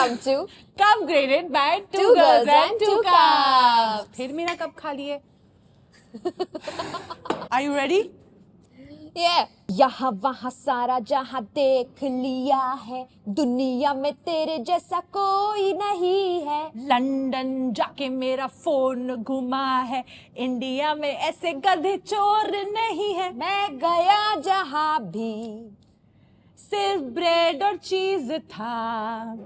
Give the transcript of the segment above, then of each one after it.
Welcome to Cup Graded by Two Girls and Two Cups. फिर मेरा cup खाली है. Are you ready? Yeah. यहाँ वहाँ सारा जहाँ देख लिया है, दुनिया में तेरे जैसा कोई नहीं है. लंदन जाके मेरा फोन घुमा है, इंडिया में ऐसे गधे चोर नहीं है. मैं गया जहाँ भी सिर्फ ब्रेड और चीज था,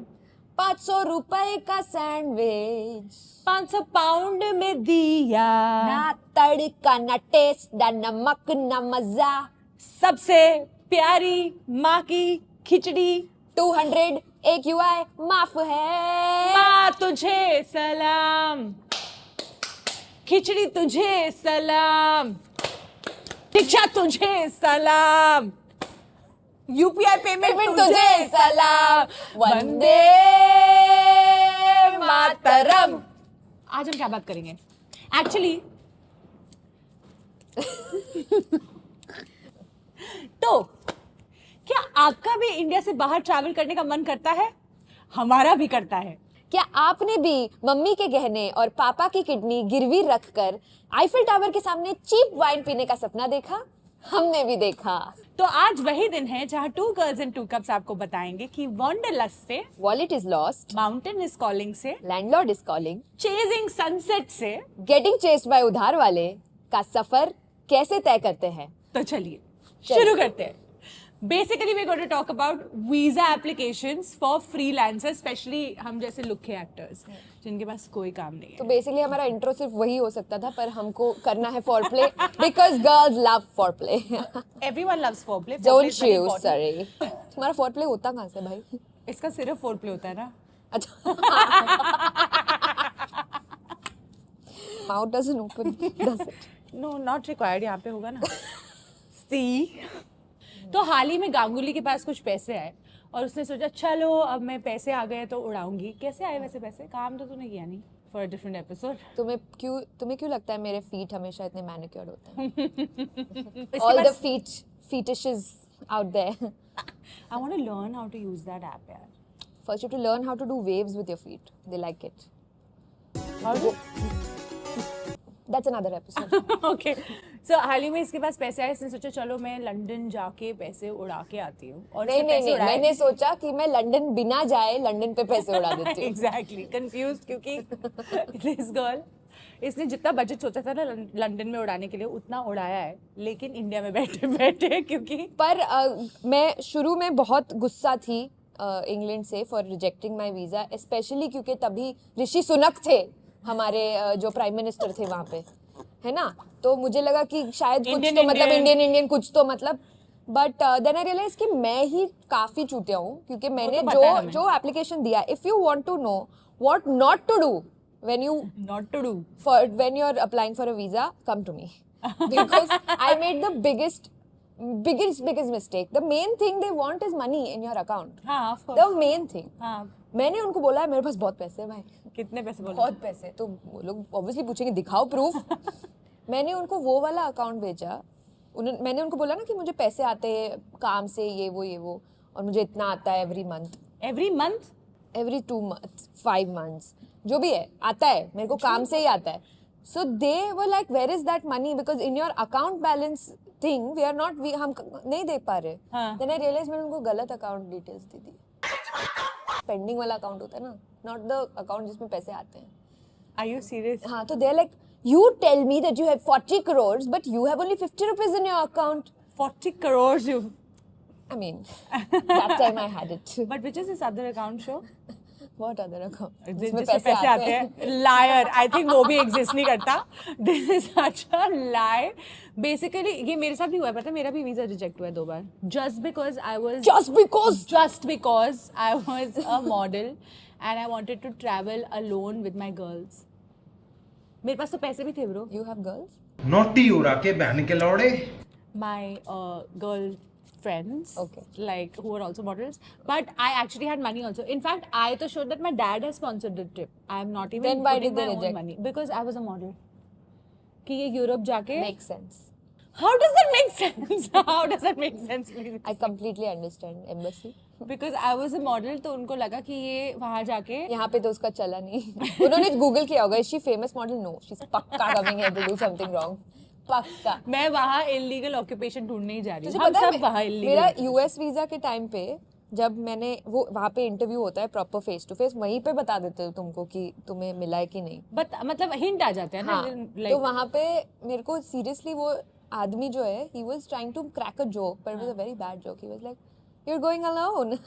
500 रुपए का सैंडविच 500 पाउंड में दिया. ना तड़का ना टेस्ट ना नमक ना मजा. सबसे प्यारी माँ की खिचड़ी 200 AQI माफ है. माँ तुझे सलाम, खिचड़ी तुझे सलाम, दीक्षा तुझे सलाम, यूपीआई पेमेंट तुझे सलाम. वंदे मातरम. आज हम क्या बात करेंगे? एक्चुअली तो क्या आपका भी इंडिया से बाहर ट्रैवल करने का मन करता है? हमारा भी करता है. क्या आपने भी मम्मी के गहने और पापा की किडनी गिरवी रखकर आईफिल टावर के सामने चीप वाइन पीने का सपना देखा? हमने भी देखा. तो आज वही दिन है जहाँ two girls and two cups आपको बताएंगे कि वंडरलस्ट से, wallet is lost, mountain is calling से, landlord is calling, chasing sunset से, गेटिंग चेस्ड बाय उधार वाले का सफर कैसे तय करते हैं. तो चलिए शुरू करते हैं. Basically we going to talk about visa applications for freelancers, specially हम जैसे लुखे एक्टर्स जिनके पास कोई काम नहीं तो है. बेसिकली हमारा इंट्रो सिर्फ वही हो सकता था, पर हमको करना है for play because girls love for play. Everyone loves foreplay. Don't you sorry. तुम्हारा फॉर प्ले होता कहाँ से भाई? इसका सिर्फ फोरप्ले होता है ना. अच्छा. Mouth doesn't open does it? No not required. यहाँ पे होगा ना. सी. तो हाल ही में गांगुली के पास कुछ पैसे आए और उसने सोचा चलो अब मैं पैसे आ गए तो उड़ाऊंगी. कैसे आए वैसे पैसे? काम तो तूने किया नहीं. For a different episode. तुम्हें क्यों लगता है मेरे फीट हमेशा इतने मैनिक्योर्ड होते हैं? इसके All the pass- fetishes out there. I want to learn how to use that app यार. First you have to learn how to do waves with your feet. They like it. How do- That's another episode. Okay. So हाल ही में इसके पास पैसे आए. इसने सोचा चलो मैं London जाके पैसे उड़ा के आती हूँ. और नहीं, मैंने सोचा कि मैं लंदन बिना जाए लंदन पे पैसे उड़ा देती हूँ. एग्जैक्टली कंफ्यूज क्योंकि दिस गर्ल, इसने जितना बजट सोचा था ना लंदन में उड़ाने के लिए उतना उड़ाया है, लेकिन इंडिया में बैठे बैठे क्योंकि पर मैं शुरू में बहुत गुस्सा थी इंग्लैंड से for rejecting my visa, specially क्योंकि तभी ऋषि सुनक थे हमारे जो प्राइम मिनिस्टर थे वहाँ पे, है ना. तो मुझे लगा कि शायद कुछ तो मतलब इंडियन कुछ तो मतलब, बट देन आई रियलाइज कि मैं ही काफी चूतिया हूँ क्योंकि मैंने जो एप्लीकेशन दिया. If you want to know what not to do when you are applying for a visa, come to me because I made the biggest mistake. The main thing they want is money in your account. हाँ, of course. The main thing. हाँ. मैंने उनको बोला मेरे पास बहुत पैसे हैं भाई. कितने पैसे बोले? बहुत पैसे. तो वो लोग ऑब्वियसली पूछेंगे दिखाओ प्रूफ. मैंने उनको वो वाला अकाउंट भेजा. मैंने उनको बोला ना कि मुझे पैसे आते हैं काम से, ये वो और मुझे इतना आता है एवरी 2 months 5 months जो भी है आता है मेरे को काम से ही आता है. So they were like where is that money because in your account balance thing हम नहीं देख पा रहे. देन आई रियलाइज मैंने उनको गलत अकाउंट डिटेल्स दे दी. पेंडिंग वाला अकाउंट होता है ना, नॉट द अकाउंट जिसमें पैसे आते हैं. Are you serious? हाँ, तो they are like you tell me that you have 40 crores but you have only 50 rupees in your account. 40 crores you. I mean, that time I had it. But which is this other account show? What other account? जिसमें पैसे आते हैं. Liar. I think वो भी exist नहीं करता. This is such a lie. Basically ये मेरे साथ भी हुआ है. पता है मेरा भी वीजा रिजेक्ट हुआ है 2 बार. Just because I was a model and I wanted to travel alone with my girls. मेरे पास तो पैसे भी थे bro. You have girls? Naughty उड़ा के बहन के लौड़े. My girl friends, Okay. like who are also models, but I actually had money also. In fact, I to showed that my dad has sponsored the trip. I am not even Then why putting did they my own reject? money because I was a model. कि ये Europe जाके Makes sense. How does that make sense? How does that make sense, please? I completely understand embassy. Because I was a model, तो उनको लगा कि ये वहाँ जाके यहाँ पे तो उसका चला नहीं. उन्होंने गूगल किया होगा, is she famous model? No, she's पक्का coming here to do something wrong. पक्का. मैं वहाँ illegal occupation ढूंढने ही जा रही हूँ. तुझे हम पता सब है वहाँ illegal. मेरा US वीजा के टाइम पे जब मैंने वो वहाँ पे इंटरव्यू होता है प्रॉपर फेस टू फेस, वहीं पे बता देते हो तुमको कि तुम्हें मिला है कि नहीं. But मतलब hint आ जाते हैं ना. हाँ, like, तो वहाँ पे मेरे को सीरियसली वो आदमी जो है he was trying to crack a joke but it was a very bad joke. He was like, you're going alone.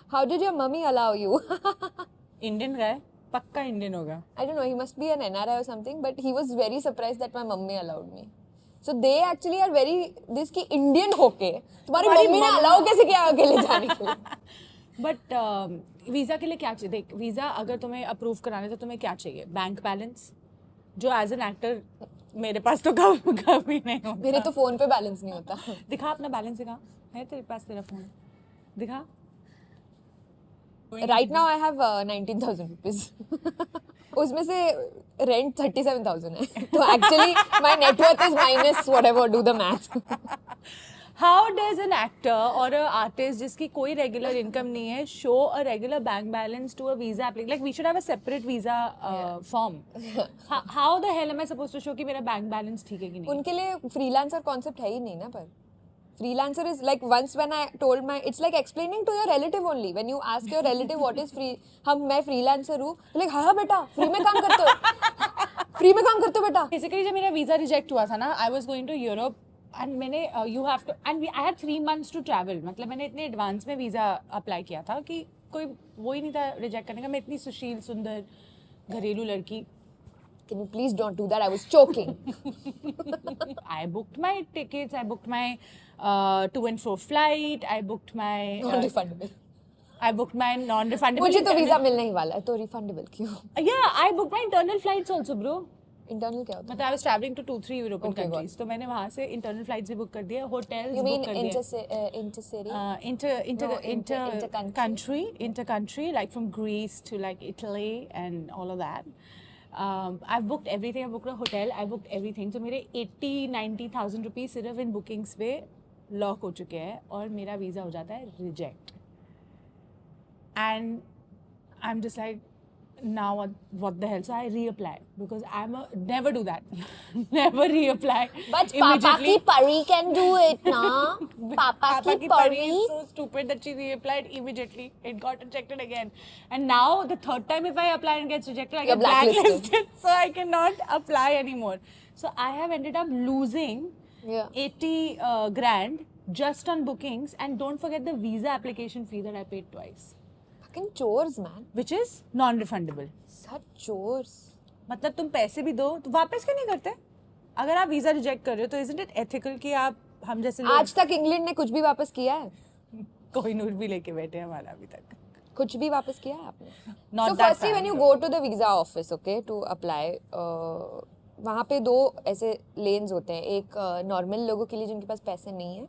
How did your mummy allow you? Indian guy, पक्का Indian होगा. I don't know, he must be an NRI or something, but he was very surprised that my mummy allowed me. So they actually are very this कि Indian होके तुम्हारी mummy ने allow कैसे किया अकेले जाने के लिए? बट वीज़ा के लिए क्या चाहिए? देख, वीज़ा अगर तुम्हें अप्रूव कराने तो तुम्हें क्या चाहिए? बैंक बैलेंस, जो एज एन एक्टर मेरे पास तो कभी नहीं होता. मेरे तो फोन पे बैलेंस नहीं होता. दिखा अपना बैलेंस, दिखा. है तेरे पास तेरा फोन? दिखा. Right now I have 19,000 rupees. उसमें से रेंट 37,000 है. तो actually my net worth is minus whatever, do the math. How does an actor or a artist जिसकी कोई regular income नहीं है show a regular bank balance to a visa application? Like we should have a separate visa form. How the hell am I supposed to show कि मेरा bank balance ठीक है कि नहीं? उनके लिए freelancer concept है ही नहीं ना. पर freelancer is like once when I told my it's like explaining to your relative only. When you ask your relative what is free, मैं freelancer हूँ, like हाँ बेटा free में काम करते हो, free में काम करते हो बेटा. Basically जब मेरा visa reject हुआ था ना, I was going to Europe and मैंने you have to and I had 3 months to travel. मतलब मैंने इतने एडवांस में वीज़ा अप्लाई किया था कि कोई वो ही नहीं था रिजेक्ट करने का. मैं इतनी सुशील सुंदर घरेलू लड़की. Can you please don't do that? I was choking. I booked my tickets. I booked my to and fro flight. I booked my Non-refundable. I booked my non-refundable. मुझे तो वीजा मिलने ही वाला है, तो refundable क्यों? Yeah, I booked my internal flights also, bro. Internal क्या होता है? मतलब I was traveling to 2-3 European Okay, countries. तो मैंने वहाँ से internal flights भी book कर दिए, hotels You mean book कर दिए. intercity? Inter-country, inter-country, like from Greece to like Italy and all of that. I've booked everything. I booked a hotel. I booked everything. तो मेरे 80-90,000 रुपीस सिर्फ इन bookings पे lock हो चुके हैं और मेरा वीज़ा हो जाता है reject. And I'm just like, now what the hell? So I reapply because I'm a never do that. Never reapply. But Papa ki pari can do it, na? Papa ki Pari pari. is so stupid that she reapplied immediately. It got rejected again. And now the third time if I apply and gets rejected, I You're get blacklisted. blacklisted. So I cannot apply anymore. So I have ended up losing Yeah. 80 grand just on bookings. And don't forget the visa application fee that I paid twice, Fucking chores, man. which is non-refundable. Such chores. मतलब तुम पैसे भी दो तो वापस क्यों नहीं करते? अगर आप वीजा रिजेक्ट कर रहे हो तो isn't it ethical कि आप हम जैसे लोग आज तक इंग्लैंड ने कुछ भी वापस किया है? कोहिनूर भी लेके बैठे हैं हमारा अभी तक. कुछ भी वापस किया है आपने? Not So that firstly, when bad. you go to the visa office, okay, to apply, वहाँ पे दो ऐसे लेन्स होते हैं. एक नॉर्मल लोगों के लिए जिनके पास पैसे नहीं है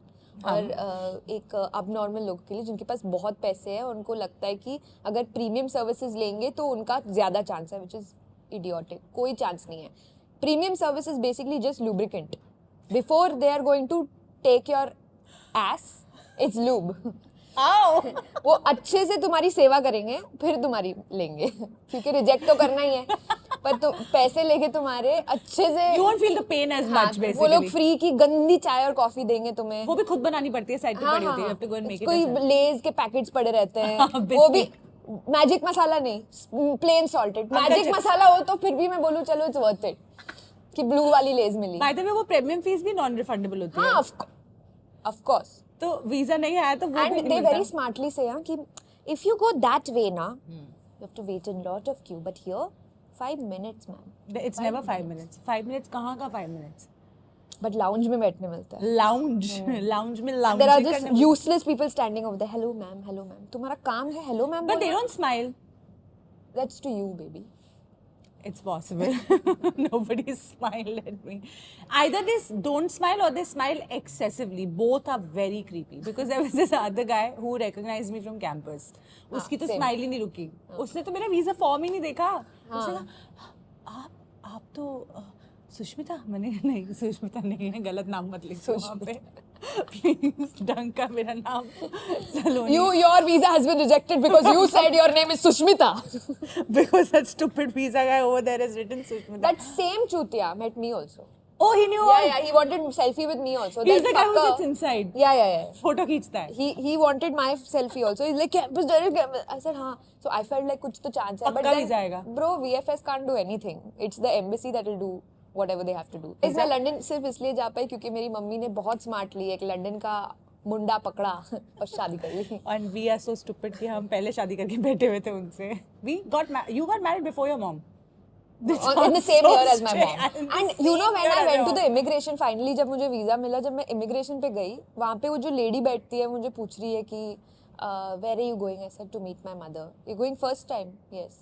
और एक अब नॉर्मल लोगों के लिए जिनके पास बहुत पैसे हैं और उनको लगता है कि अगर प्रीमियम सर्विसेज लेंगे तो उनका ज़्यादा चांस है, विच इज़ इडियोटिक. कोई चांस नहीं है. Premium service is basically just lubricant. Before they are going to take your ass, it's lube. वो अच्छे से तुम्हारी सेवा करेंगे फिर तुम्हारी लेंगे क्योंकि रिजेक्ट तो करना ही है. पर तुम पैसे लेके तुम्हारे अच्छे से You won't feel the pain as हाँ, much basically. वो लोग फ्री की गंदी चाय और कॉफी देंगे तुम्हें. वो भी खुद बनानी पड़ती है, साइड पे हाँ, पड़ी होती है. You हाँ, have to go and make it कोई yourself. लेज के पैकेट्स पड़े रहते हैं. हाँ, वो भी biscuit. मैजिक मसाला नहीं, plain salted. Uncle magic chips. Masala हो तो फिर भी मैं बोलूँ चलो इट्स वर्थ इट कि ब्लू वाली लेज मिली. By the way, वो प्रीमियम फीस भी नॉन रिफंडेबल होती हाँ, है. of course. तो वीजा नहीं आया तो वो भी And नहीं they मिलता. very smartly say कि if you go that way na, you have to wait in lot of queue. But here, 5 minutes, man. It's never 5 minutes. 5 minutes कहाँ का 5 minutes? But lounge में बैठने मिलता है. Lounge. Lounge में lounge. There are just useless people standing over there. Hello, ma'am. Hello, ma'am. तुम्हारा काम है hello, ma'am. But they बोलना? don't smile. That's to you, baby. It's possible. Nobody smiled at me. Either they don't smile or they smile excessively. Both are very creepy. Because there was this other guy who recognized me from campus. उसकी तो same. smile ही नहीं रुकी. उसने तो मेरा visa form ही नहीं देखा. उसने कहा आप तो सुष्मिता मैंने नहीं सुष्मिता नहीं है, गलत नाम मत लिखो वहाँ पे प्लीज। ढंग का मेरा नाम सलोनी। Your visa has been rejected because you said your name is Sushmita. Because that stupid visa guy over there has written Sushmita. That same chutia met me also. Oh, he knew. Yeah, he wanted selfie with me also. He's That the guy who fucker- sits inside. Yeah. Photo खींचता है। He wanted my selfie also. He's like, campus direct campus. I said, हाँ. So I felt like कुछ तो chance है. पक्का visa आएगा। Bro, VFS can't do anything. It's the embassy that will do whatever they have to do. मैं London सिर्फ इसलिए जा पाई क्योंकि मेरी मम्मी ने बहुत स्मार्टली एक लंदन का मुंडा पकड़ा और शादी कर ली। And we are so stupid कि हम पहले शादी करके बैठे हुए थे उनसे। You got married before your mom. In the same year as my mom. And And you know when I went to the immigration finally जब मुझे वीजा मिला जब मैं immigration पे गई वहाँ पे वो जो लेडी बैठती है मुझे पूछ रही है कि where are you going? I said to meet my mother. You going first time? Yes.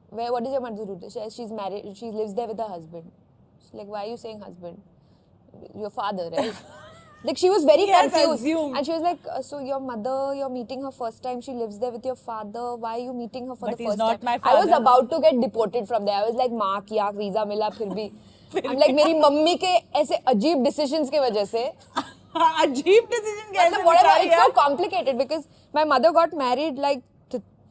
What is your mother do? She's married. She lives there with her husband. She's like, why are you saying husband? Your father, right? Like she was very Yes, confused, assumed. and she was like, "So your mother, you're meeting her first time. She lives there with your father. Why are you meeting her for But the he's first not time?" my I was father. about to get deported from there. I was like, "माँ की आँख visa मिला फिर भी." I'm like मेरी mummy के ऐसे अजीब decisions के वजह से अजीब decision कैसे मतलब whatever, बता it's यार? so complicated because my mother got married like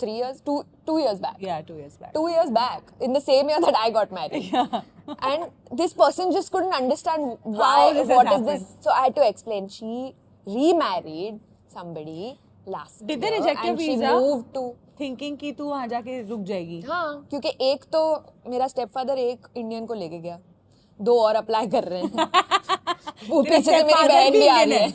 3 years, two years back. Yeah, 2 years back. 2 years back, in the same year that I got married. Yeah. And this person just couldn't understand How why, this has what is happened. this. So I had to explain. She remarried somebody last Did they year reject your and she visa? moved to. Thinking कि तू वहाँ जाके रुक जाएगी। हाँ, क्योंकि एक तो मेरा स्टेपफादर एक इंडियन को लेके गया, 2 और अप्लाई कर रहे हैं। वो पीछे से मेरी बहन भी आ रही है।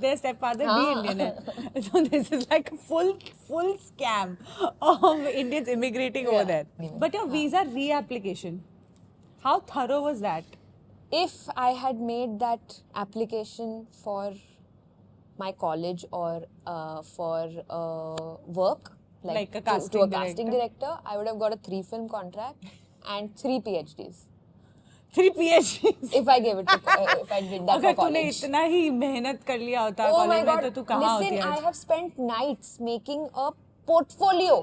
Their stepfather भी Indian है। So this is like a full scam of Indians immigrating over there. But your visa reapplication, how thorough was that? If I had made that application for my college or for work, Like a to a casting casting director, I would have got a 3-film contract and 3 PhDs 3 PhDs. if I gave it to, if I did that अगर for तूने college. इतना ही मेहनत कर लिया होता Oh my college में God! तो तू कहाँ होती Listen, I आज? have spent nights making a portfolio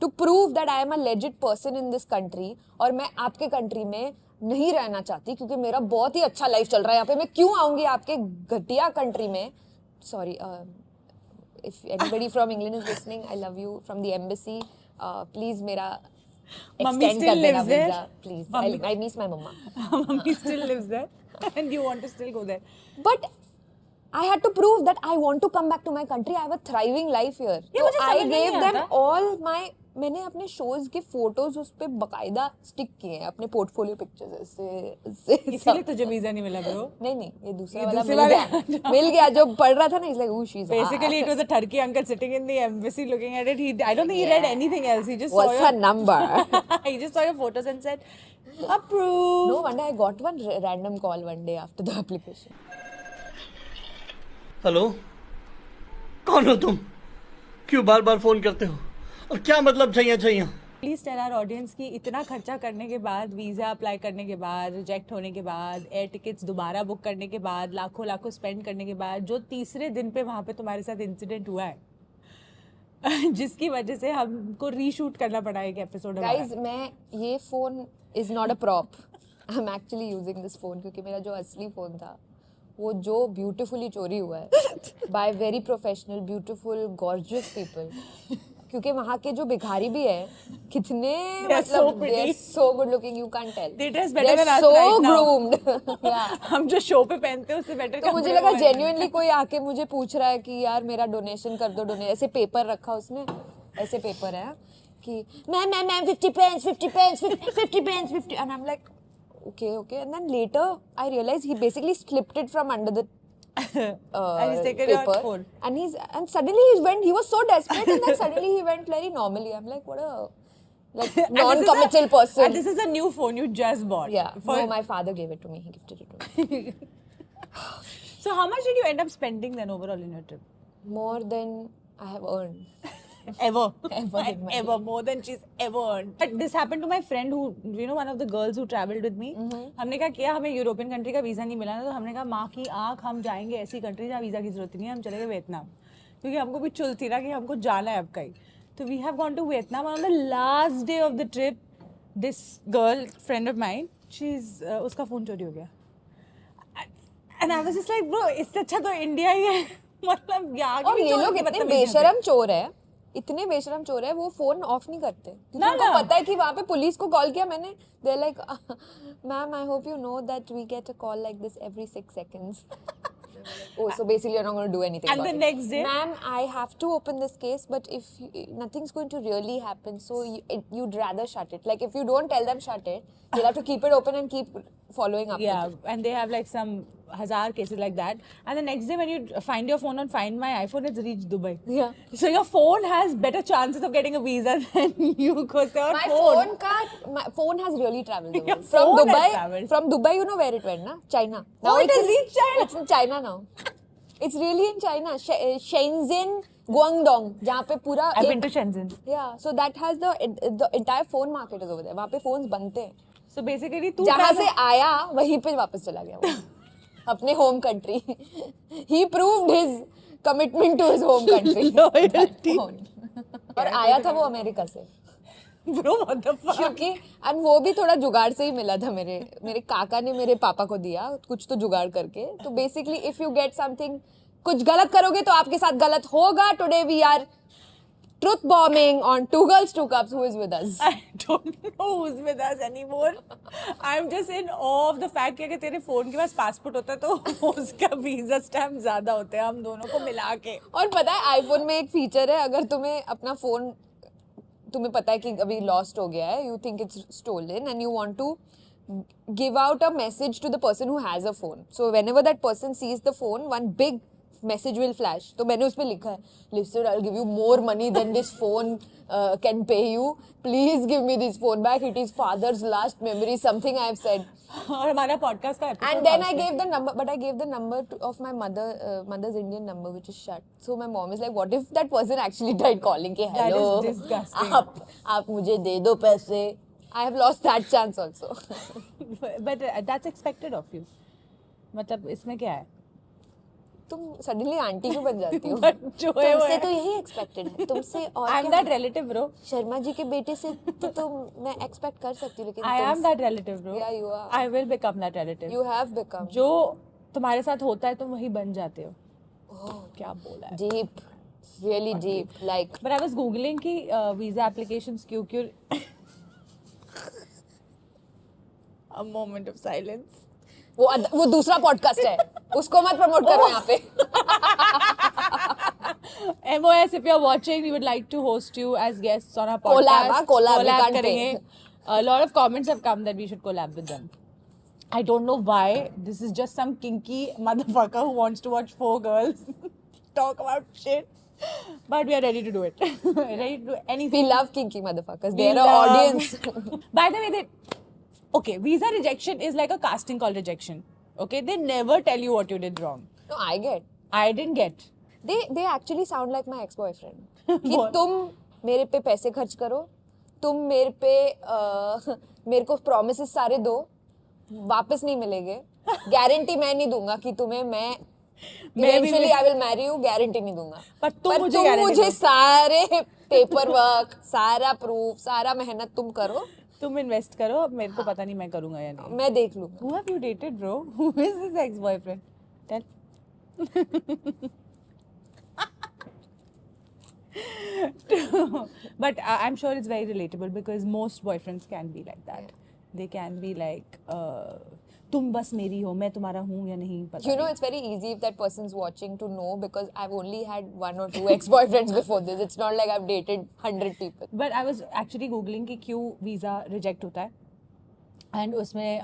to prove that I am a legit person in this country और मैं आपके कंट्री में नहीं रहना चाहती क्योंकि मेरा बहुत ही अच्छा लाइफ चल रहा है यहाँ पे। मैं क्यों आऊँगी आपके घटिया कंट्री में? Sorry, if anybody from England is listening, I love you from the embassy. Please मेरा Mummy extend still कर देना lives there? visa, please. I miss my mama. Mummy still lives there and you want to still go there. But I had to prove that I want to come back to my country. I have a thriving life here. ये So मुझे I समझ नहीं gave them आता। all my मैंने अपने shows के photos उस पे बकायदा stick किए हैं अपने portfolio pictures से इसीलिए तुझे वीजा नहीं मिला ब्रो. नहीं ये दूसरा ये वाला दूसरे मिल वाला। गया मिल गया जो पढ़ रहा था ना इसलिए ooh she's Basically, it was a turkey uncle sitting in the embassy looking at it. I don't think he read anything else. He just saw what's her number? he just saw your photos and said, approve. No wonder I got one random call one day after the application. Hello, कौन हो तुम? क्यों बार बार phone करते हो और क्या मतलब चाहिए? प्लीज टेल आवर ऑडियंस कि इतना खर्चा करने के बाद, वीज़ा अप्लाई करने के बाद, रिजेक्ट होने के बाद, एयर टिकट्स दोबारा बुक करने के बाद, लाखों स्पेंड करने के बाद, जो तीसरे दिन पे वहाँ पे तुम्हारे साथ इंसिडेंट हुआ है जिसकी वजह से हमको रीशूट करना पड़ा एक एपिसोड. Guys, मैं ये phone is not a prop. I am actually using this phone क्योंकि मेरा जो असली फोन था वो जो ब्यूटीफुली चोरी हुआ है by very professional beautiful gorgeous people. क्योंकि वहाँ के जो भिखारी भी है कितने मतलब they are so good looking you can't tell. They dress better They're than us so right now. groomed. Yeah. हम जो शो पे पहनते हैं उससे बेटर. तो मुझे लगा जेन्युइनली कोई आके मुझे पूछ रहा है कि यार मेरा डोनेशन कर दो. ऐसे पेपर रखा उसने, ऐसे पेपर है कि ma'am 50 pence and I am like okay and then later I realized he basically slipped it from under the and he's taken paper your phone. and suddenly he was so desperate and then suddenly he went very normally. I'm like what a like non-committal person. And this is a new phone you just bought. Yeah, no, my father gave it to me. He gifted it to me. So how much did you end up spending then overall in your trip? More than I have earned. Ever in my life. more than she's ever earned. But this happened to my friend who, you know, one of the girls who traveled with me. हमने कहा किया हमें European country का visa नहीं मिला ना, तो हमने कहा माँ की आँख हम जाएंगे ऐसी कंट्री जहाँ वीज़ा की जरूरत नहीं है, हम चले गए वियतनाम. क्योंकि हमको भी चुल थी ना कि हमको जाना है अब कहीं. तो we have gone to Vietnam. On the last day of the trip, this girl, friend of mine, उसका फोन चोरी हो गया. And I was just like, bro, इससे अच्छा तो इंडिया ही है. मतलब यहाँ और ये लोग इतने बेशरम चोर है, इतने बेशरम चोर है, वो फोन ऑफ नहीं करते क्योंकि उनको पता है कि वहाँ पे पुलिस को कॉल किया मैंने, they're like, ma'am, I hope you know that we get a call like this every 6 seconds. Oh, so basically you're not going to do anything And about the it. next day? Ma'am, I have to open this case, but if nothing's going to really happen, so you'd rather shut it. Like if you don't tell them shut it, they'll have to keep it open and keep following up. Yeah, with it. and they have like some 1,000 cases like that. And the next day when you find your phone on Find My iPhone, it's reached Dubai. Yeah. So your phone has better chances of getting a visa than you because your My phone has really traveled the Your world. From phone has Dubai, travelled. from Dubai, you know where it went, na? China. Oh, it has reached China? It's in China now. It's really in China. Shenzhen, Guangdong, जहाँ पे पूरा I've been to Shenzhen. Yeah, so that has the entire phone market is over there. वहाँ पे phones बनते हैं. So basically तू जहाँ से आया वहीं पे वापस चला गया वो. अपने home country. He proved his commitment to his home country. Loyalty. और आया था वो अमेरिका से. Bro, what the fuck? क्योंकि and वो भी थोड़ा जुगाड़ से ही मिला था मेरे काका ने मेरे पापा को दिया कुछ तो जुगाड़ करके. तो basically if you get something, कुछ गलत करोगे तो आपके साथ गलत होगा. Today we are truth bombing on Two Girls Two Cups. Who is with us? I don't know who's with us anymore. I'm just in awe of the fact कि अगर तेरे फोन के पास पासपोर्ट होता तो उसका वीजा स्टैम्प ज्यादा होते हैं हम दोनों को मिला के. और पता है आईफोन में एक फीचर है, अगर तुम्हें अपना फोन तुम्हें पता है कि अभी लॉस्ट हो गया है, you think it's stolen and you want to give out a message to the person who has a phone. So whenever that person sees the phone, one big message will flash. तो मैंने उस पे लिखा है, listen, I'll give you more money than this phone can pay you. Please give me this phone back. It is father's last memory. Something I have said. और हमारा podcast का episode And then I gave the number, but I gave the number of my mother's Indian number, which is shut. So my mom is like, what if that person actually tried calling? Ke, That hello, is disgusting. आप मुझे दे दो पैसे. I have lost that chance also. but that's expected of you. मतलब इसमें क्या है? तुम suddenly aunty क्यों बन जाती हो? जो है वो तुमसे है. तो यही एक्सपेक्टेड है. तुमसे और I'm क्या? that relative, bro. Sharma ji के बेटे से तो मैं एक्सपेक्ट कर सकती हूँ, लेकिन I am that relative, bro. Yeah, you are. I will become that relative. You have become जो तुम्हारे साथ होता है तुम वही बन जाते हो. क्या बोला है? deep, really deep. Like But I was googling कि visa applications क्यों A moment of silence. वो दूसरा पॉडकास्ट है, उसको मत प्रमोट करो यहाँ पे. MOS, if you're watching, we would like to host you as guests on our podcast. Collab, we can't करेंगे. A lot of comments have come that we should collab with them. I don't know why. This is just some kinky motherfucker who wants to watch 4 girls talk about shit. But we are ready to do it. Ready to do anything. We love kinky motherfuckers. We They're our love- audience. By the way, okay, visa rejection is like a casting call rejection. Okay, they never tell you what you did wrong. No, I get. I didn't get. They actually sound like my ex-boyfriend. कि What? तुम मेरे पे पैसे खर्च करो, तुम मेरे पे मेरे को promises सारे दो, वापस नहीं मिलेंगे. Guarantee मैं नहीं दूंगा कि तुम्हें मैं eventually I will marry you, guarantee नहीं दूंगा. पर तुम मुझे तुम guarantee मुझे दो. सारे पेपर वर्क, सारा प्रूफ, सारा मेहनत तुम करो, तुम इन्वेस्ट करो. अब मेरे को पता नहीं मैं करूंगा या नहीं. मैं देख लूंगा. Who have you dated, bro? Who is this ex-boyfriend? Tell. But I'm sure it's very relatable because most boyfriends can be like that. They can be like, तुम बस मेरी हो, मैं तुम्हारा हूँ या नहीं पता. You know, it's very easy if that person's watching to know because I've only had 1 or 2 ex-boyfriends before this. It's not like I've dated 100 people. But I was actually googling कि क्यों वीज़ा रिजेक्ट होता है. And उसमें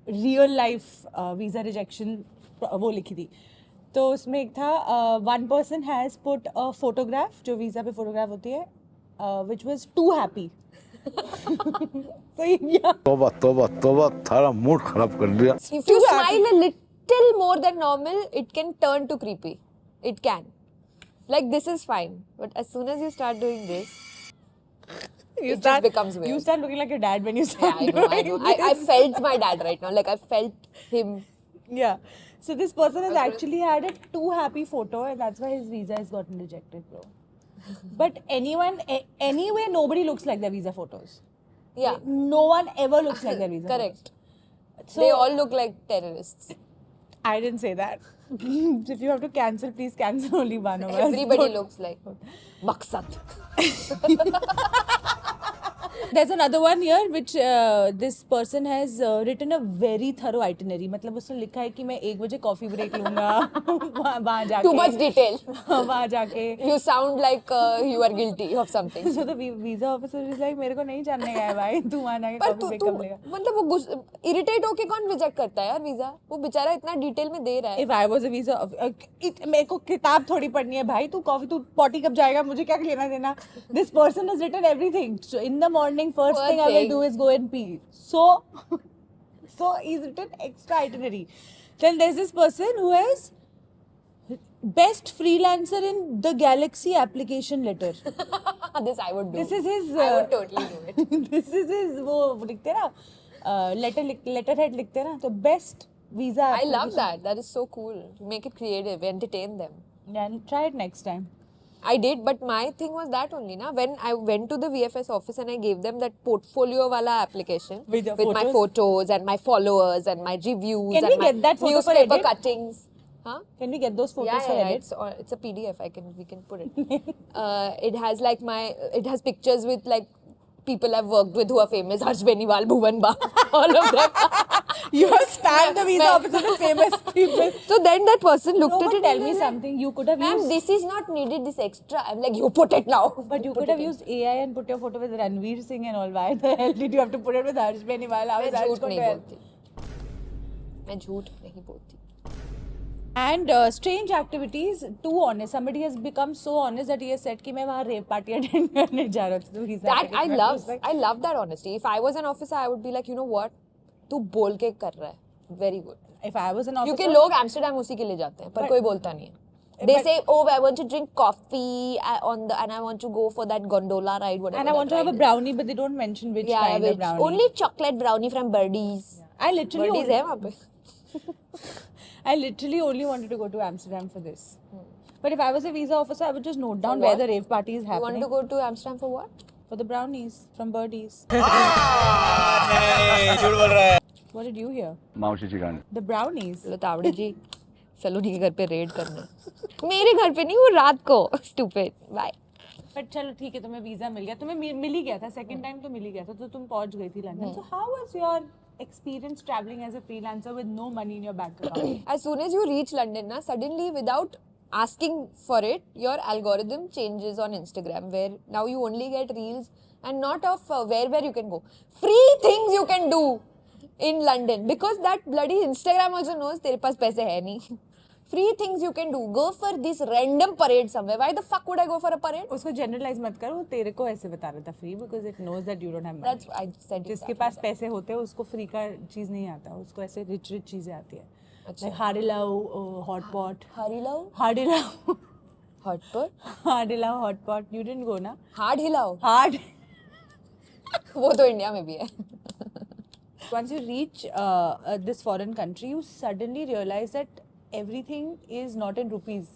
real life visa rejection वो लिखी थी. तो उसमें एक था one person has put a photograph, जो वीज़ा पे फोटोग्राफ होती है, which was too happy. So yeah. तोबा तोबा तोबा थारा मूड खराब कर दिया. If you smile a little more than normal, it can turn to creepy. It can. Like this is fine, but as soon as you start doing this, it just becomes weird. You start looking like your dad when you start Yeah, I know. I felt my dad right now. Like I felt him. Yeah. So this person has actually had a too happy photo and that's why his visa has gotten rejected, bro. But anyway, nobody looks like their visa photos. Yeah. No one ever looks like their visa Correct. photos. They all look like terrorists. I didn't say that. If you have to cancel, please cancel only one of us. Everybody Don't- looks like Maqsad. There's another one here which this person has written a very thorough itinerary. मतलब उसने लिखा है कि मैं 1 बजे coffee break लूंगा वहाँ जाके Too much detail. वहाँ जाके You sound like you are guilty of something. so the visa officer is like मेरे को नहीं जानने का है भाई तू वहाँ जाके पर कॉफी ब्रेक तू कब लेगा मतलब वो इरिटेट होके कौन रिजेक्ट करता है यार वीजा? वो बेचारा इतना डिटेल में दे रहा है. If I was a visa मेरे को किताब थोड़ी पढ़नी है भाई तू पॉटी कब जाएगा मुझे क्या लेना देना This person has written everything so in the morning first Poor thing I will thing. do is go and pee so he's written extra itinerary then there's this person who has best freelancer in the Galaxy application letter This I would do. this is his I would totally do it. this is his वो लिखते हैं ना letter head लिखते हैं ना तो best visa I love that. That is so cool. Make it creative. Entertain them. and try it next time I did, but my thing was that only, na. When I went to the VFS office and I gave them that portfolio wala application With your my photos? photos and my followers and my reviews Can and we my get that photo for newspaper edit? cuttings. Huh? can we get those photos Yeah, for yeah, edit it's a PDF. We can put it. It has like it has pictures with like people I've worked with who are famous. Harsh Beniwal, Bhuvan Ba, all of them. You have spammed the visa office of the famous people. So then that person looked No, at but it tell and me was like, something. You could have Ma'am, used, this is not needed. This extra. I'm like, you put it now. but you could have used AI and put your photo with Ranveer Singh and all. Why the hell did you have to put it with Harsh Beniwal? How is मैं Harsh झूठ going नहीं to help? बोलती. मैं झूठ नहीं बोलती. And strange activities, too honest. Somebody has become so honest that he has said कि मैं वहाँ rave party attend करने जा रहा था. So he's That I happy. love. I love that honesty. If I was an officer, I would be like, you know what? तू बोल के कर रहा है. Very good. If I was an officer, क्योंकि लोग एम्स्टरडैम उसी के लिए जाते हैं, पर कोई बोलता नहीं है. They say, oh, I want to drink coffee and I want to go for that gondola ride, whatever. and I want to have a brownie, but they don't mention which yeah, kind which, of brownie. only chocolate brownie from Birdies. I literally Birdies only, है वहाँ पे. I literally only wanted to go to Amsterdam for this. But if I was a visa officer, I would just note down For where what? the rave party is You want happening. to go to Amsterdam for what? For the brownies from Birdies. What did you hear? मावशी chicken The brownies. चलो तावड़े जी सलोनी के घर पे red करना. मेरे घर पे नहीं, वो रात को. Stupid. Bye. बट चलो ठीक है तुम्हें वीजा मिल गया तुम्हें मिल ही गया था सेकंड टाइम तो मिल ही गया था तो तुम पहुंच गई थी London so how was your experience traveling as a freelancer with no money in your bank account? As soon as you reach London, na, suddenly without asking for it, your algorithm changes on Instagram, where now you only get reels and not of where you can go. Free things you can do in London because that bloody Instagram also knows तेरे पास पैसे है नहीं. Free things you can do. Go for this random parade somewhere. Why the fuck would I go for a parade? उसको generalize मत कर वो तेरे को ऐसे बता रहा था free because it knows that you don't have That's money I said. जिसके पास पैसे होते हैं उसको फ्री का चीज नहीं आता उसको ऐसे रिच रिच चीजें आती है अच्छा. Like Haidilao hot pot Haidilao, Haidilao hot पर, Haidilao hot pot you didn't go ना hard हिलाओ. हार्ड वो तो इंडिया में भी है. once you reach this foreign country you suddenly realize that everything is not in rupees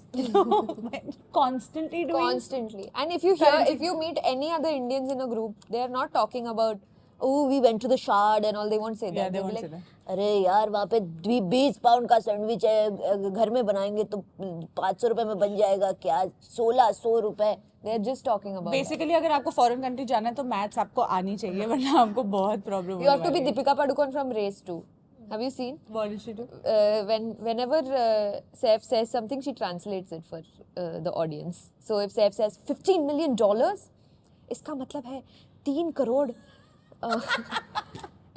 constantly doing Constantly. And if if you meet any other Indians in a group, they are not talking about, oh, we went to the Shard and all. They won't say that. Yeah, they They'll be won't say like, that. अरे यार वहाँ पे 20 pound का sandwich है घर में बनाएंगे तो 500 रुपए में बन जाएगा क्या 1600 रुपए. They're just talking about that. Basically अगर आपको फॉरेन कंट्री जाना है तो मैथ्स आपको आनी चाहिए वरना आपको बहुत problem You have to be Deepika Padukone from Race 2. Have you seen? What did she do? Whenever Saif says something, she translates it for the audience. So if Saif says $15 million, इसका मतलब है 3 करोड़.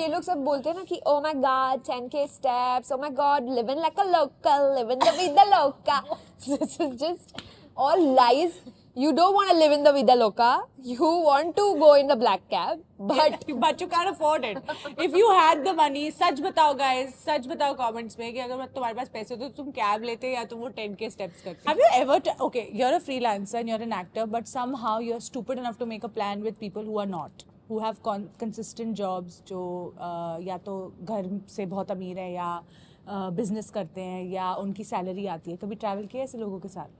ये लोग सब बोलते हैं ना कि oh my god 10k steps, oh my god living like a local, living the vida loca. This is just all lies. You don't want to live in the vida loca. You want to go in the black cab, but But you can't afford it. If you had the money, सच बताओ guys, सच बताओ comments में कि अगर तुम्हारे पास पैसे होते तो तुम कैब लेते या तुम वो 10k steps करते. Have you ever okay, you're a freelancer and you're an actor, but somehow you're stupid enough to make a plan with people who are not, who have consistent jobs, जो या तो घर से बहुत अमीर है या बिजनेस करते हैं या उनकी सैलरी आती है. कभी ट्रैवल किया ऐसे लोगों के साथ?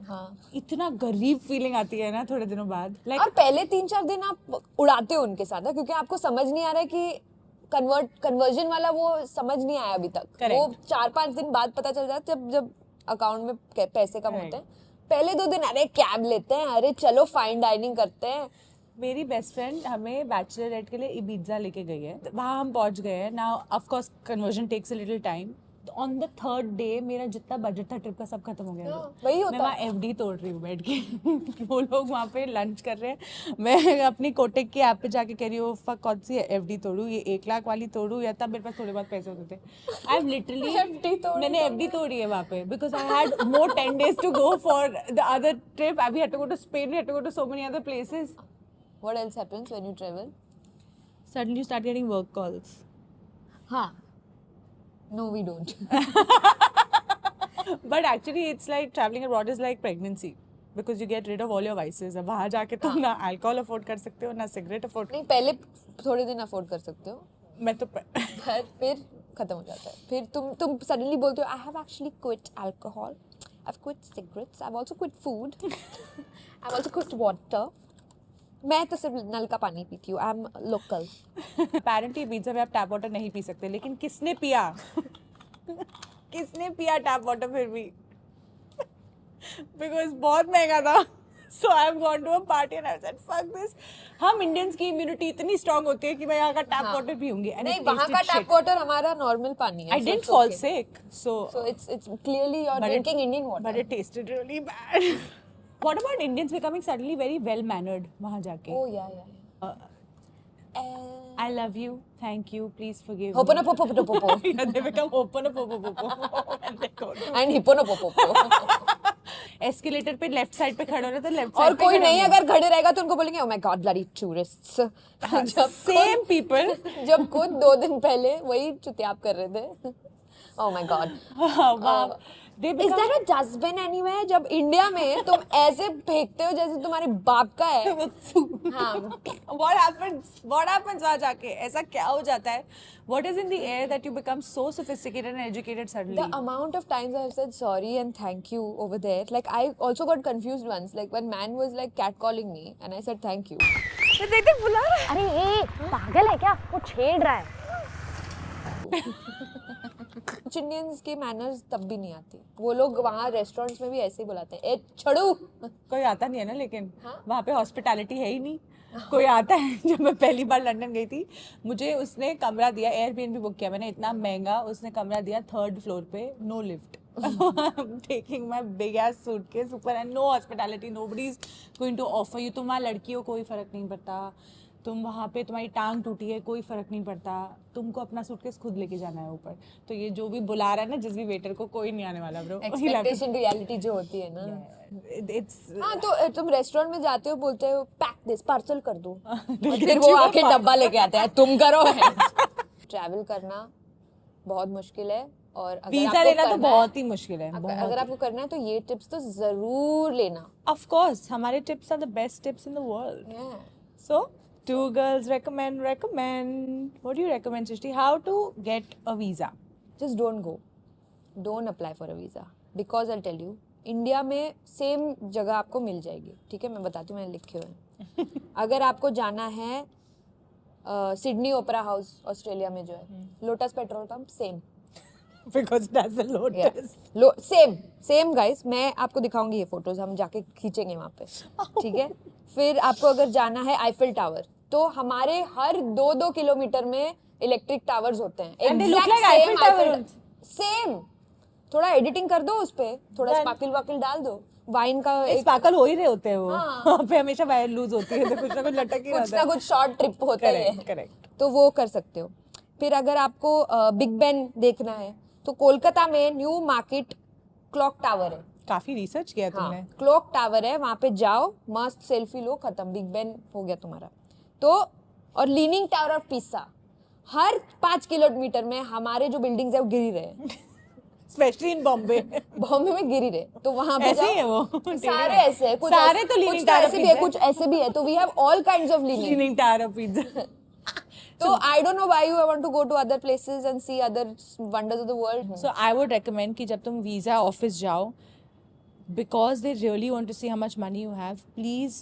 हाँ. इतना गरीब फीलिंग आती है ना थोड़े दिनों बाद. Like और पहले 3-4 दिन आप उड़ाते हो उनके साथ, क्योंकि आपको समझ नहीं आ रहा है कि कन्वर्जन वाला वो समझ नहीं आया अभी तक। Correct. वो 4-5 दिन बाद पता चल जाता है जब अकाउंट में पैसे कम होते हैं। पहले 2 दिन अरे कैब लेते हैं, अरे चलो फाइन डाइनिंग करते हैं। मेरी बेस्ट फ्रेंड हमें बैचलरेट के लिए इबिजा लेके गई है, वहाँ हम पहुँच गए हैं। Now of course conversion takes a little time. On the third day मेरा जितना बजट था ट्रिप का सब खत्म हो गया। वही होता मैं वहाँ एफडी तोड़ रही हूँ बैठ के। वो लोग वहाँ पे लंच कर रहे हैं, मैं अपनी कोटेक की ऐप पे जाके कह रही हूँ फक कौन सी एफडी तोड़ूँ, ये 1 लाख वाली तोड़ूँ या तब मेरे पास थोड़े बहुत पैसे होते थे। आई एम लिटरली मैंने एफडी तोड़ी है वहाँ पे because I had more 10 days to go for the other trip. We had to go to Spain, we had to go to so many other places. What else happens when you travel? Suddenly you start getting work calls. हाँ, no we don't. But actually it's like traveling abroad is like pregnancy because you get rid of all your vices. अब वहाँ जाके तुम ना alcohol afford कर सकते हो ना सिगरेट अफोर्ड। नहीं, पहले थोड़े दिन अफोर्ड कर सकते हो, मैं तो पर फिर खत्म हो जाता है। फिर तुम सडनली बोलते हो I have actually quit alcohol, I have quit cigarettes, I have also quit food, I have also quit water. मैं तो सिर्फ नल का पानी पीती हूँ, I am local. Apparently pizza में आप टैप वाटर नहीं पी सकते, लेकिन किसने पिया? किसने पिया टैप वाटर फिर भी? बिकॉज बहुत महंगा था। So I have gone to a party and I said fuck this. हम इंडियंस की इम्यूनिटी इतनी स्ट्रांग होती है कि मैं यहाँ का टैप वाटर पीऊंगी। नहीं, वहाँ का टैप वाटर हमारा नॉर्मल पानी है। I didn't fall sick, so it's clearly you're drinking Indian water. but it tasted really bad. What about Indians becoming suddenly very well mannered वहाँ जाके? Oh yeah. I love you, thank you, please forgive me. Hoponopopopopo. Yeah, they become hoponopopopopo and they go to And hipponopopopo. escalator पे left side पे खड़े हो रहे तो left और side कोई नहीं अगर खड़े रहेगा तो उनको बोलेंगे oh my god bloody tourists. जब सेम पीपल जब खुद 2 दिन पहले वही चुतियाप कर रहे थे। Oh my god. वाह they Is become there a dustbin anywhere? जब इंडिया में तुम ऐसे फेंकते हो जैसे तुम्हारे बाप का है। हाँ। what happens वहाँ जाके? ऐसा क्या हो जाता है? What is in the air that you become so sophisticated and educated suddenly? The amount of times I have said sorry and thank you over there, like I also got confused once, like when man was like catcalling me and I said thank you. अरे ये पागल है क्या, वो छेड़ रहा है। कुछ इंडियंस के मैनर्स तब भी नहीं आती। वो लोग वहाँ रेस्टोरेंट्स में भी ऐसे ही बुलाते हैं, ए छड़ू। कोई आता नहीं है ना, लेकिन वहाँ पे हॉस्पिटैलिटी है ही नहीं। कोई आता है? जब मैं पहली बार लंदन गई थी, मुझे उसने कमरा दिया, एयरबीएनबी बुक किया मैंने, इतना महंगा। उसने कमरा दिया 3rd फ्लोर पे, no lift. Taking my big ass suitcase ऊपर and no hospitality, nobody is going to offer you. तुम वहाँ लड़की हो कोई फर्क नहीं पड़ता, तुम वहाँ पे तुम्हारी टांग टूटी है कोई फर्क नहीं पड़ता, तुमको अपना सूटकेस खुद लेके जाना है ऊपर। तो ये जो भी बुला रहा है ना, जिस भी वेटर को, कोई नहीं आने वाला ब्रो। एक्सपेक्टेशन रियलिटी जो होती है ना। इट्स हाँ, तो तुम रेस्टोरेंट में जाते हो, बोलते हो पैक दिस, पार्सल कर दो, और फिर वो आके डब्बा लेके आते हैं, तुम करो। ट्रैवल करना बहुत मुश्किल है, और अगर वीजा आपको लेना तो करना बहुत ही मुश्किल है। अगर आपको करना है तो ये टिप्स तो जरूर लेना। ऑफ कोर्स हमारे tips are the best tips in the world. So two girls recommend. What do you recommend, Srishti? How to get a visa? Just don't go. Don't apply for a visa. Because I'll tell you, India में same जगह आपको मिल जाएगी। ठीक है, मैं बताती हूँ, मैंने लिखे हुए हैं। अगर आपको जाना है सिडनी ओपेरा हाउस ऑस्ट्रेलिया में जो है, lotus petrol pump same. Because that's a lotus. Same guys, मैं आपको दिखाऊंगी ये फोटोज, हम जाके खींचेंगे वहाँ पे। ठीक है, फिर आपको अगर जाना है आईफिल टावर, तो हमारे हर 2-2 किलोमीटर में इलेक्ट्रिक टावर्स होते हैं। And they look like Eiffel Tower. Same. थोड़ा एडिटिंग कर दो उस पे, थोड़ा स्पार्कल वाकल डाल दो, वाइन का एक स्पार्कल हो ही रहे होते हैं वो। वहाँ पे हमेशा वायर लूज होती है, तो कुछ ना कुछ लटक ही कुछ रहता ना है। कुछ शॉर्ट ट्रिप होता है। करेक्ट। तो वो कर सकते हो। फिर अगर आपको बिग बेन देखना है तो कोलकाता में न्यू मार्केट क्लॉक टावर है। काफी रिसर्च किया तुमने। हाँ, क्लॉक टावर है, वहां पे जाओ, मस्त सेल्फी लो, खत्म, बिग बेन हो गया तुम्हारा। तो और लीनिंग टावर ऑफ पिसा, हर 5 किलोमीटर में हमारे जो बिल्डिंग्स है वो गिरी रहे। Specially in Bombay. बॉम्बे में गिरी रहे, तो वहां पे ऐसे ही है जाओ। वो। सारे ऐसे है, कुछ सारे ऐसे- तो लीनिंग कुछ टावर ऐसे भी है, कुछ ऐसे भी है। तो we have all kinds of leaning. Leaning tower of pizza. So I don't know why you want to go to other places and see other wonders of the world. So I would recommend कि जब तुम visa office जाओ, because they really want to see how much money you have, please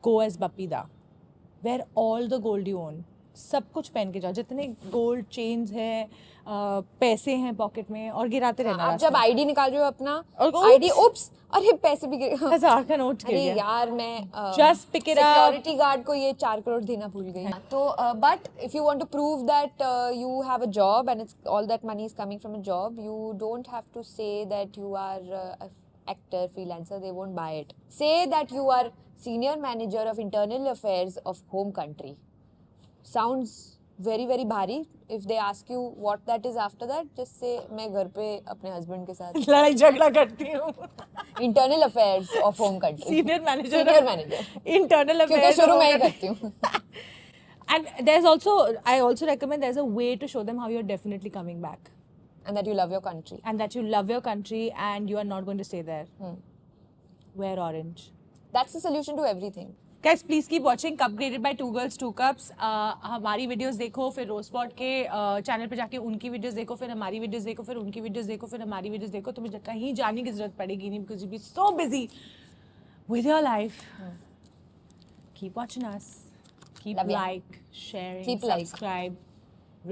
go as Bapida. Wear all the gold you own. सब कुछ पहन के जाओ, जितने गोल्ड चेन्स हैं, पैसे हैं पॉकेट में, और गिराते रहना। आप जब आईडी निकाल रहे हो अपना, और आईडी उप्स, अरे पैसे भी गिर 1000 का नोट गिर अरे गया। यार मैं Just pick it up. Security guard को ये 4 करोड़ देना भूल गई। तो but if you want to prove that you have a job and it's all that money is coming from a job, you don't have to say that you are actor freelancer, they won't buy it. Say that you are senior manager of internal affairs of home country. Sounds very very भारी. If they ask you what that is after that, just say मैं घर पे अपने husband के साथ लड़ाई झगड़ा करती हूँ। internal affairs of home country. Senior manager, internal क्योंकि affairs, शुरू में ही करती हूँ। And there's also, I also recommend, there's a way to show them how you're definitely coming back, And that you love your country. and that you love your country and you are not going to stay there. Wear orange. That's the solution to everything. Guys, please keep watching Cup Graded by Two Girls Two Cups. हमारी videos देखो, फिर रोजपॉट के channel पे जाके उनकी videos देखो, फिर हमारी वीडियोस देखो, फिर उनकी वीडियोस देखो, फिर हमारी वीडियोस देखो। तुम्हें कहीं जाने की जरूरत पड़ेगी नहीं, because you'll be so busy with your life. Keep watching us. Keep Love ya. like, sharing, Keep like. subscribe,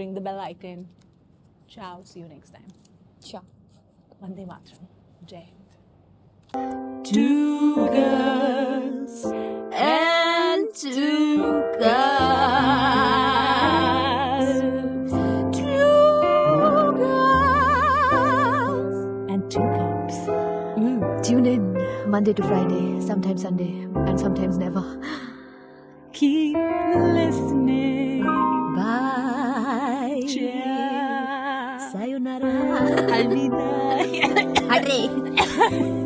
ring the bell icon. Ciao. See you next time. Sure. Vande Mataram. Jai Hind. Two girls And two girls, two girls. and two cups. Tune in Monday to Friday, sometimes Sunday, and sometimes never. Keep listening. Bye. Ciao. Sayonara. Alvida. Hare.